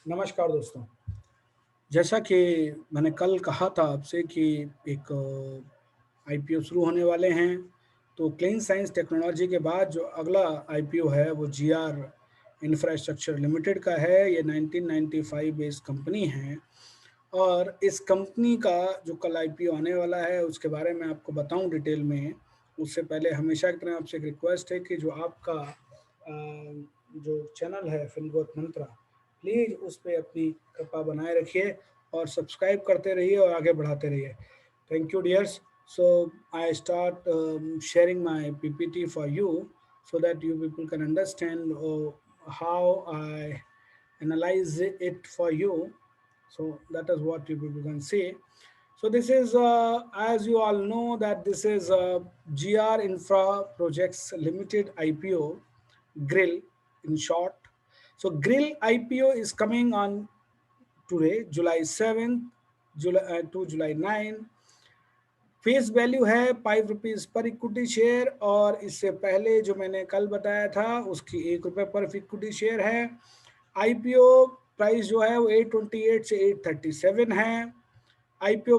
नमस्कार दोस्तों। जैसा कि मैंने कल कहा था आपसे कि एक आईपीओ शुरू होने वाले हैं, तो क्लीन साइंस टेक्नोलॉजी के बाद जो अगला आईपीओ है वो जीआर इंफ्रास्ट्रक्चर लिमिटेड का है। ये 1995 बेस्ड कंपनी है और इस कंपनी का जो कल आईपीओ आने वाला है उसके बारे में आपको बताऊँ डिटेल में, उससे पहले हमेशा की तरह आपसे एक रिक्वेस्ट है कि जो आपका जो चैनल है फिल्म ग्रोथ मंत्रा, प्लीज़ उस पे अपनी कृपा बनाए रखिए और सब्सक्राइब करते रहिए और आगे बढ़ाते रहिए। Thank you, dears. So I start sharing my PPT for you so that you people can understand how I analyze it for you. So that is what you people can see. So this is, as you all know, that this is GR Infra Projects Limited IPO, Grill in short. So Grill IPO is coming on today, July 7th, to July 9. Face value है ₹5 पर equity share और इससे पहले जो मैंने कल बताया था उसकी ₹1 पर इक्विटी शेयर है। आईपीओ प्राइस जो है वो 828 से 837 है। आईपीओ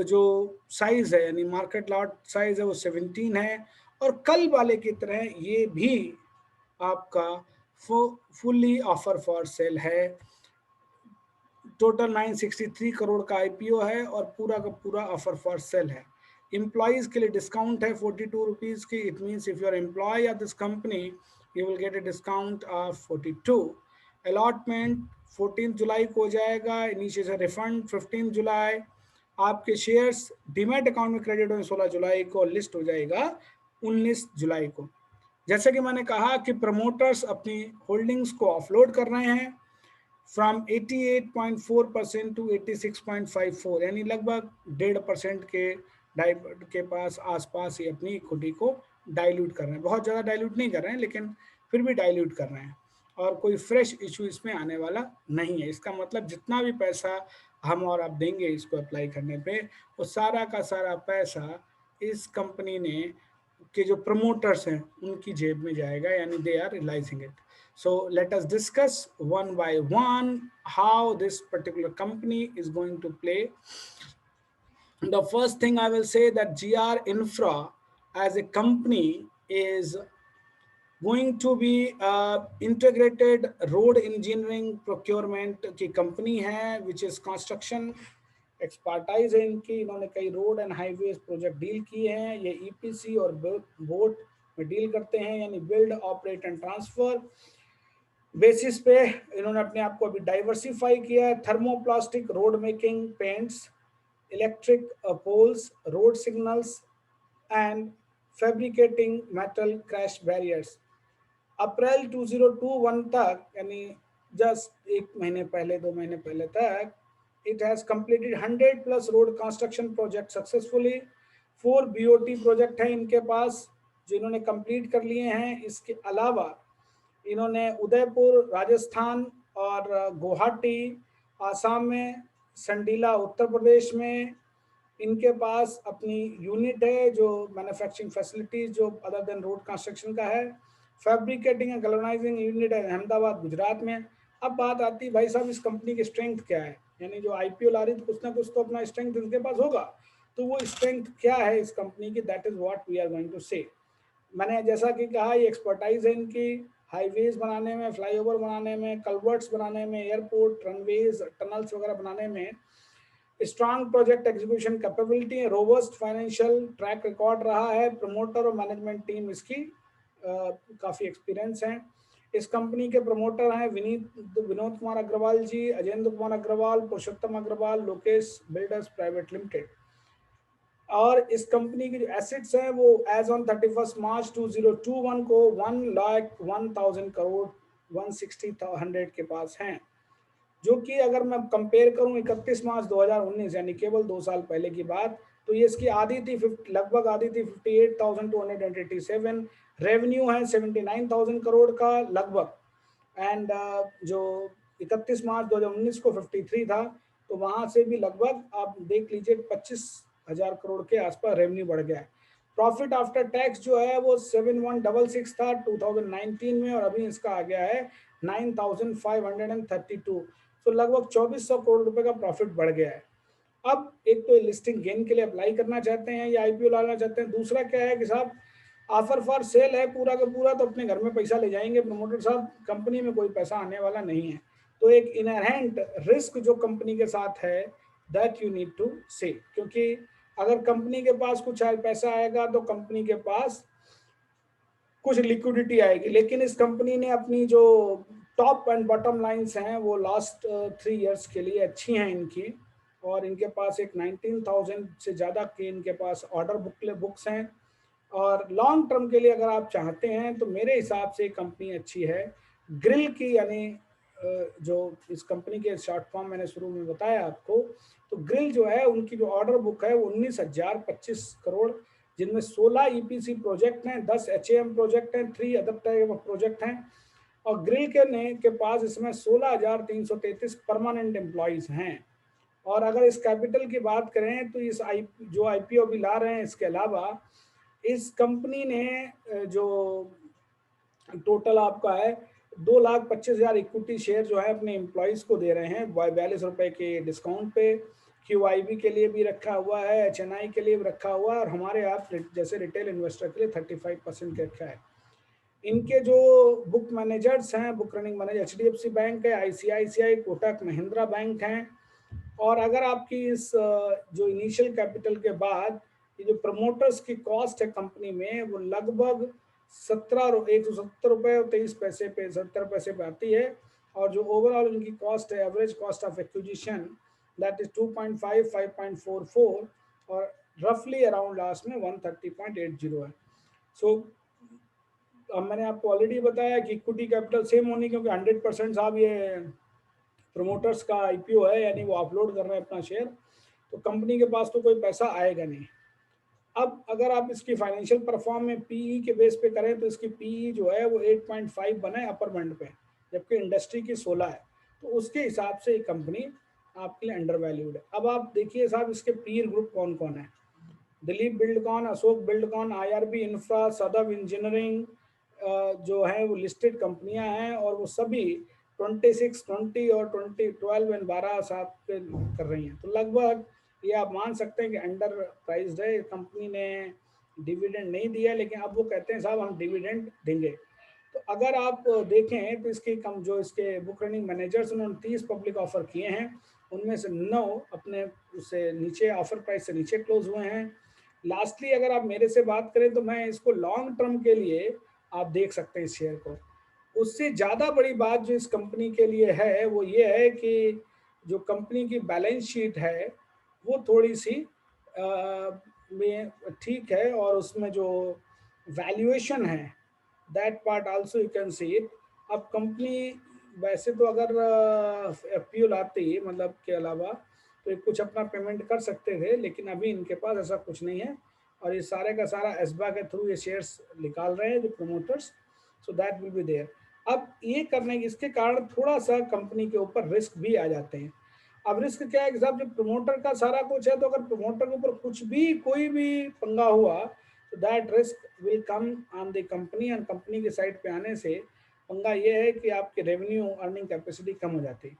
जो साइज है यानी मार्केट लॉट साइज है वो 17 है और कल वाले की तरह ये भी आपका फुल्ली ऑफर फॉर सेल है। टोटल 963 करोड़ का आईपीओ है और पूरा का पूरा ऑफर फॉर सेल है। एम्प्लॉयज के लिए डिस्काउंट है 42 रुपीज की। It means if you are employ of this company you will get a discount of 42। Allotment 14 जुलाई को हो जाएगा। नीचे से रिफंड 15 जुलाई। आपके शेयर्स डीमैट अकाउंट में क्रेडिट होंगे 16 जुलाई को, लिस्ट हो जाएगा 19 जुलाई को। जैसे कि मैंने कहा कि प्रमोटर्स अपनी होल्डिंग्स को ऑफलोड कर रहे हैं फ्रॉम 88.4% टू 86.54, यानी लगभग 1.5% के पास आसपास ही अपनी इक्विटी को डाइल्यूट कर रहे हैं। बहुत ज़्यादा डाइल्यूट नहीं कर रहे हैं लेकिन फिर भी डाइल्यूट कर रहे हैं और कोई फ्रेश इशू इसमें आने वाला नहीं है। इसका मतलब जितना भी पैसा हम और आप देंगे इसको अप्लाई करने पे, वो सारा का सारा पैसा इस कंपनी ने के जो प्रमोटर्स हैं उनकी जेब में जाएगा, यानी they are realizing it. So let us discuss one by one how this particular company is going to play. The first thing I will say that GR Infra as a company is going to be integrated road engineering procurement की company है, which is construction expertise है इनकी। इन्होंने कई road and highways project deal किए हैं। ये EPC और बोट में डील करते हैं, यानी build operate and transfer basis पे इन्होंने अपने आप को अभी डाइवर्सिफाई किया है। Thermoplastic road making paints, electric poles, road signals and fabricating metal crash barriers. अप्रैल 2021 तक, यानी जस्ट एक महीने पहले 2 महीने पहले तक, it has completed 100+ road construction project successfully. 4 BOT project हैं इनके पास जो इन्होंने कंप्लीट कर लिए हैं। इसके अलावा इन्होंने उदयपुर राजस्थान और गुवाहाटी आसाम में, संडीला उत्तर प्रदेश में इनके पास अपनी यूनिट है जो मैन्युफैक्चरिंग फैसिलिटीज जो अदर देन रोड कंस्ट्रक्शन का है। फैब्रिकेटिंग एंड गैल्वेनाइजिंग यूनिट है अहमदाबाद गुजरात में। अब बात आती है भाई साहब इस कंपनी की स्ट्रेंथ क्या है, यानी जो आईपीओ ला रही थी कुछ ना कुछ तो अपना स्ट्रेंथ इनके पास होगा। तो वो स्ट्रेंथ क्या है इस कंपनी की, that is what we are going to say. मैंने जैसा कि कहा ये एक्सपर्टाइज है इनकी हाईवेज बनाने में, फ्लाईओवर बनाने में, कल्वर्ट्स बनाने में, एयरपोर्ट, रनवेज, टनल्स वगैरह बनाने में। स्ट्रांग प्रोजेक्ट एग्जीक्यूशन कैपेबिलिटी है, रोबस्ट फाइनेंशियल ट्रैक रिकॉर्ड रहा है। प्रमोटर और मैनेजमेंट टीम इसकी काफ़ी एक्सपीरियंस है। इस कंपनी के प्रमोटर हैं Vinod Kumar Agarwal ji, Ajendra Kumar Agarwal, Purushottam Agarwal, Lokesh builders private limited. और इस कंपनी की जो एसेट्स हैं वो एज ऑन 31 मार्च 2021 को 1,01,000 करोड़ 160 के पास हैं, जो कि अगर मैं कंपेयर करूं 31 मार्च 2019 यानी केवल 2 साल पहले की बात, तो ये इसकी आधी थी, लगभग आधी थी 58,287। रेवेन्यू है 79,000 करोड़ का लगभग। एंड जो 31 मार्च 2019 को 53 था, तो वहां से भी लगभग आप देख लीजिए 25,000 करोड़ के आसपास रेवेन्यू बढ़ गया है। प्रॉफिट आफ्टर टैक्स जो है वो 7166 था 2019 में और अभी इसका आ गया है 9,532। तो लगभग 2400 करोड़ रुपए का प्रॉफिट बढ़ गया है। अब एक तो लिस्टिंग गेन के लिए अप्लाई करना चाहते हैं या आईपीओ लाना चाहते हैं, दूसरा क्या है कि साहब ऑफर फॉर सेल है पूरा का पूरा, तो अपने घर में पैसा ले जाएंगे प्रमोटर साहब, कंपनी में कोई पैसा आने वाला नहीं है। तो एक इनहेरेंट रिस्क जो कंपनी के साथ है दैट यू नीड टू से, क्योंकि अगर कंपनी के पास कुछ पैसा आएगा तो कंपनी के पास कुछ लिक्विडिटी आएगी, लेकिन इस कंपनी ने अपनी जो टॉप एंड बॉटम लाइंस हैं वो लास्ट 3 इयर्स के लिए अच्छी हैं इनकी, और इनके पास एक 19,000 से ज़्यादा के इनके पास ऑर्डर बुक्स हैं, और लॉन्ग टर्म के लिए अगर आप चाहते हैं तो मेरे हिसाब से कंपनी अच्छी है। ग्रिल की यानी जो इस कंपनी के शॉर्ट फॉर्म मैंने शुरू में बताया आपको, तो ग्रिल जो है उनकी जो ऑर्डर बुक है वो 19,025 करोड़, जिनमें 16 ईपीसी प्रोजेक्ट हैं, 10 एचएएम प्रोजेक्ट हैं, 3 अदर टाइप ऑफ प्रोजेक्ट हैं, और ग्रिल के पास इसमें 16,333 परमानेंट एम्प्लॉयज हैं। और अगर इस कैपिटल की बात करें तो इस जो आईपीओ अभी ला रहे हैं, इसके अलावा इस कंपनी ने जो टोटल आपका है 2,25,000 इक्विटी शेयर जो है अपने एम्प्लॉयज को दे रहे हैं 42 रुपए के डिस्काउंट पे। क्यूआईबी के लिए भी रखा हुआ है, एचएनआई के लिए भी रखा हुआ है, और हमारे आप जैसे रिटेल इन्वेस्टर के लिए 35% के रखा है। इनके जो बुक मैनेजर्स हैं, book running manager HDFC bank है, आईसीआईसीआई, कोटक महिंद्रा बैंक हैं। और अगर आपकी इस जो इनिशियल कैपिटल के बाद ये जो प्रमोटर्स की कॉस्ट है कंपनी में वो लगभग 170 रुपए और 23 पैसे पे 70 पैसे पे आती है, और जो ओवरऑल इनकी कॉस्ट है average cost of acquisition that is 2.5 5.44, और रफली अराउंड लास्ट में 130.80 है। सो अब मैंने आपको ऑलरेडी बताया कि इक्विटी कैपिटल सेम होनी, क्योंकि 100% साहब ये प्रमोटर्स का आईपीओ है, यानी वो अपलोड कर रहे हैं अपना शेयर, तो कंपनी के पास तो कोई पैसा आएगा नहीं। अब अगर आप इसकी फाइनेंशियल परफॉर्म में पीई के बेस पे करें तो इसकी पीई जो है वो 8.5 बना है अपर बैंड पे, जबकि इंडस्ट्री की 16 है, तो उसके हिसाब से ये कंपनी आपके लिए अंडर वैल्यूड है। अब आप देखिए साहब इसके पीर ग्रुप कौन कौन है। Dilip Buildcon, Ashok Buildcon, IRB infra, Sadbhav engineering जो है वो लिस्टेड कंपनियां हैं, और वो सभी 26, 20 और 12 एंड 12/7 पे कर रही हैं। तो लगभग ये आप मान सकते हैं कि अंडर प्राइस्ड है। कंपनी ने डिविडेंड नहीं दिया, लेकिन अब वो कहते हैं साहब हम डिविडेंड देंगे। तो अगर आप देखें तो इसके कम जो इसके बुक रनिंग मैनेजर्स उन्होंने 30 पब्लिक ऑफर किए हैं, उनमें से 9 अपने उससे नीचे ऑफर प्राइस से नीचे क्लोज हुए हैं। लास्टली अगर आप मेरे से बात करें तो मैं इसको लॉन्ग टर्म के लिए आप देख सकते हैं इस शेयर को। उससे ज़्यादा बड़ी बात जो इस कंपनी के लिए है वो ये है कि जो कंपनी की बैलेंस शीट है वो थोड़ी सी में ठीक है, और उसमें जो वैल्यूएशन है that part also you can see it. अब कंपनी वैसे तो अगर एफपीओ लाती मतलब के अलावा तो ये कुछ अपना पेमेंट कर सकते थे, लेकिन अभी इनके पास ऐसा कुछ नहीं है, और ये सारे का सारा एसबा के थ्रू ये शेयर्स निकाल रहे हैं जो promoters, so that will be there. अब ये करने के इसके कारण थोड़ा सा कंपनी के ऊपर रिस्क भी आ जाते हैं। अब रिस्क क्या है कि साहब जब प्रमोटर का सारा कुछ है, तो अगर प्रमोटर के ऊपर कुछ भी कोई भी पंगा हुआ तो that risk will come on the company, and company के साइड पे आने से पंगा ये है कि आपके रेवेन्यू अर्निंग कैपेसिटी कम हो जाती है।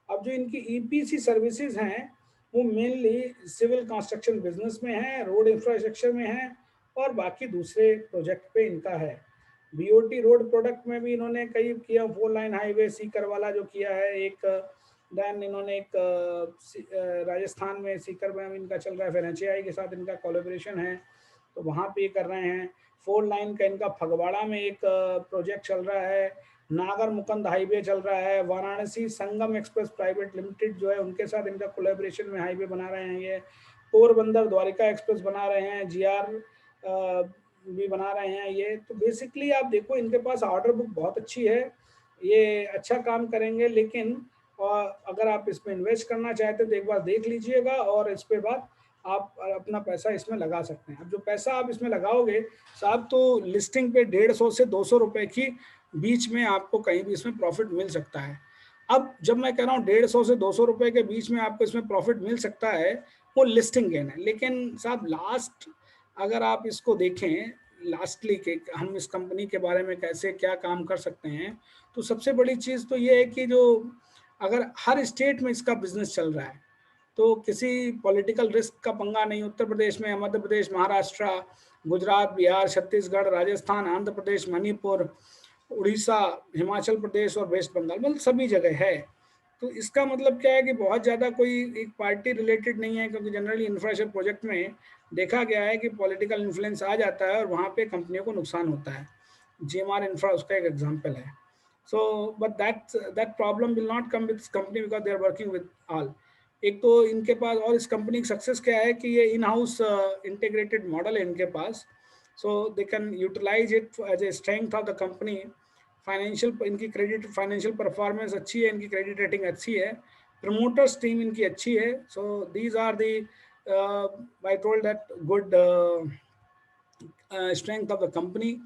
अब जो इनकी ईपीसी सर्विसेज हैं वो मेनली सिविल कंस्ट्रक्शन बिजनेस में है, रोड इंफ्रास्ट्रक्चर में है, और बाकी दूसरे प्रोजेक्ट पे इनका है। बीओटी रोड प्रोडक्ट में भी इन्होंने कई किया, 4 लाइन हाईवे सीकर वाला जो किया है एक, देन इन्होंने एक राजस्थान में सीकर में इनका चल रहा है, फिर एचएआई के साथ इनका कोलैबोरेशन है तो वहाँ पे कर रहे हैं। 4 लाइन का इनका फगवाड़ा में एक प्रोजेक्ट चल रहा है, नागर मुकुंद हाईवे चल रहा है, वाराणसी संगम एक्सप्रेस प्राइवेट लिमिटेड जो है उनके साथ इनका कोलैबोरेशन में हाईवे बना रहे हैं। ये पोरबंदर द्वारिका एक्सप्रेस बना रहे हैं, जीआर भी बना रहे हैं ये। तो बेसिकली आप देखो इनके पास ऑर्डर बुक बहुत अच्छी है, ये अच्छा काम करेंगे, लेकिन और अगर आप इसमें इन्वेस्ट करना चाहते हैं तो एक बार देख लीजिएगा, और इस पे बाद आप अपना पैसा इसमें लगा सकते हैं। अब जो पैसा आप इसमें लगाओगे साहब, तो लिस्टिंग पे 150 से 200 रुपए की बीच में आपको कहीं भी इसमें प्रॉफिट मिल सकता है। अब जब मैं कह रहा हूँ 150 से 200 रुपए के बीच में आपको इसमें प्रॉफिट मिल सकता है, वो लिस्टिंग गेन है। लेकिन साहब लास्ट अगर आप इसको देखें लास्टली के हम इस कंपनी के बारे में कैसे क्या काम कर सकते हैं, तो सबसे बड़ी चीज़ तो ये है कि जो अगर हर स्टेट में इसका बिजनेस चल रहा है तो किसी पॉलिटिकल रिस्क का पंगा नहीं। उत्तर प्रदेश में, मध्य प्रदेश, महाराष्ट्र, गुजरात, बिहार, छत्तीसगढ़, राजस्थान, आंध्र प्रदेश, मणिपुर, उड़ीसा, हिमाचल प्रदेश और वेस्ट बंगाल, मतलब सभी जगह है। तो इसका मतलब क्या है कि बहुत ज़्यादा कोई एक पार्टी रिलेटेड नहीं है, क्योंकि जनरली इंफ्रास्ट्रक्चर प्रोजेक्ट में देखा गया है कि पॉलिटिकल इन्फ्लुएंस आ जाता है और वहाँ पे कंपनियों को नुकसान होता है। जीएमआर इंफ्रा उसका एक एग्जांपल है। So but that problem will not come with company because they are working with all. एक तो इनके पास, और इस कंपनी की सक्सेस क्या है कि ये इन हाउस इंटीग्रेटेड मॉडल है इनके पास। So they can utilize it as a strength of the company. Financial, इनकी क्रेडिट फाइनेंशियल परफॉर्मेंस अच्छी है, इनकी क्रेडिट रेटिंग अच्छी है, प्रमोटर्स टीम इनकी अच्छी है। So these are the I told that good strength of the company.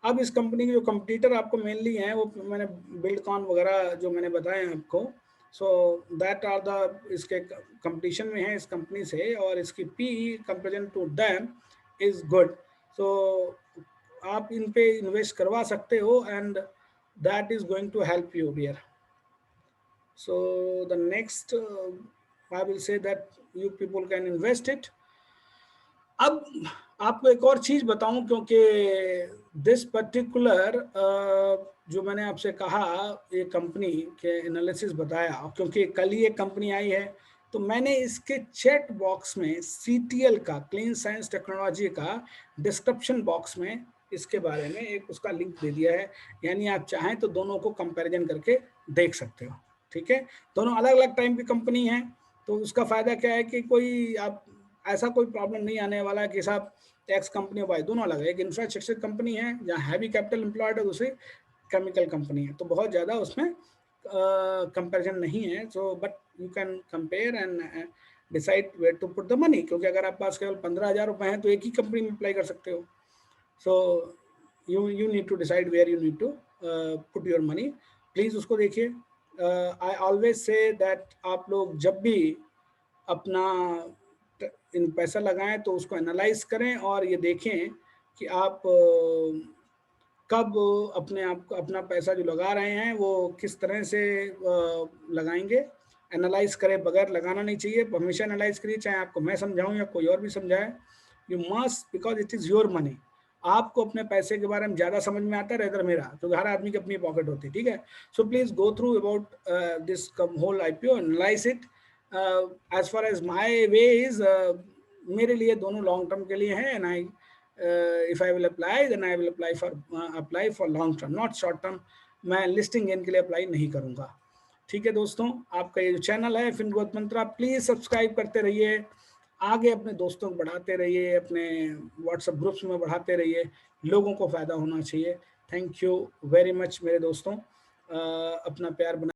अब इस कंपनी के जो कंपटीटर आपको मेनली हैं वो मैंने बिल्डकॉन वगैरह जो मैंने बताए हैं आपको। सो दैट आर द इसके कंपटीशन में है इस कंपनी से, और इसकी P comparison to them is good. So आप इन पे इन्वेस्ट करवा सकते हो and that is going to help you dear. So the next I will say that you people can invest it. अब आपको एक और चीज बताऊं, क्योंकि दिस पर्टिकुलर जो मैंने आपसे कहा ये कंपनी के एनालिसिस बताया, क्योंकि कल ही एक कंपनी आई है, तो मैंने इसके चैट बॉक्स में सीटीएल का, क्लीन साइंस टेक्नोलॉजी का डिस्क्रिप्शन बॉक्स में इसके बारे में एक उसका लिंक दे दिया है। यानी आप चाहें तो दोनों को कंपैरिजन करके देख सकते हो। ठीक है, दोनों अलग अलग टाइम की कंपनी है, तो उसका फायदा क्या है कि कोई आप ऐसा कोई प्रॉब्लम नहीं आने वाला है कि साहब टैक्स कंपनी वाई, दोनों अलग है। एक इंफ्रास्ट्रक्चर कंपनी है जहाँ हैवी कैपिटल एम्प्लॉयड है, दूसरी केमिकल कंपनी है, तो बहुत ज़्यादा उसमें कंपैरिजन नहीं है। So but you can compare and decide where to put the money, क्योंकि अगर आप पास केवल 15,000 रुपये हैं तो एक ही कंपनी में अप्लाई कर सकते हो। So you need to decide where you need to put your money. Please उसको देखिए। आई ऑलवेज से दैट आप लोग जब भी अपना इन पैसा लगाएं तो उसको एनालाइज करें और ये देखें कि आप कब अपने आप को, अपना पैसा जो लगा रहे हैं वो किस तरह से लगाएंगे। एनालाइज करें, बगैर लगाना नहीं चाहिए, हमेशा एनालाइज करिए, चाहे आपको मैं समझाऊं या कोई और भी समझाए। You must, because it is your money. आपको अपने पैसे के बारे में ज़्यादा समझ में आता है रेदर मेरा, क्योंकि हर आदमी की अपनी पॉकेट होती है। ठीक है, so please go through about this whole IPO, analyse इट। As far as my way is, मेरे लिए दोनों लॉन्ग टर्म के लिए हैं, and I if I will apply then I will apply for long term, not short term। मैं listing gain के लिए अप्लाई नहीं करूंगा। ठीक है दोस्तों, आपका ये जो चैनल है fin growth Mantra, please subscribe करते रहिए, आगे अपने दोस्तों को बढ़ाते रहिए, अपने व्हाट्सएप ग्रुप्स में बढ़ाते रहिए, लोगों को फायदा होना चाहिए। थैंक यू वेरी मच मेरे दोस्तों, अपना प्यार बना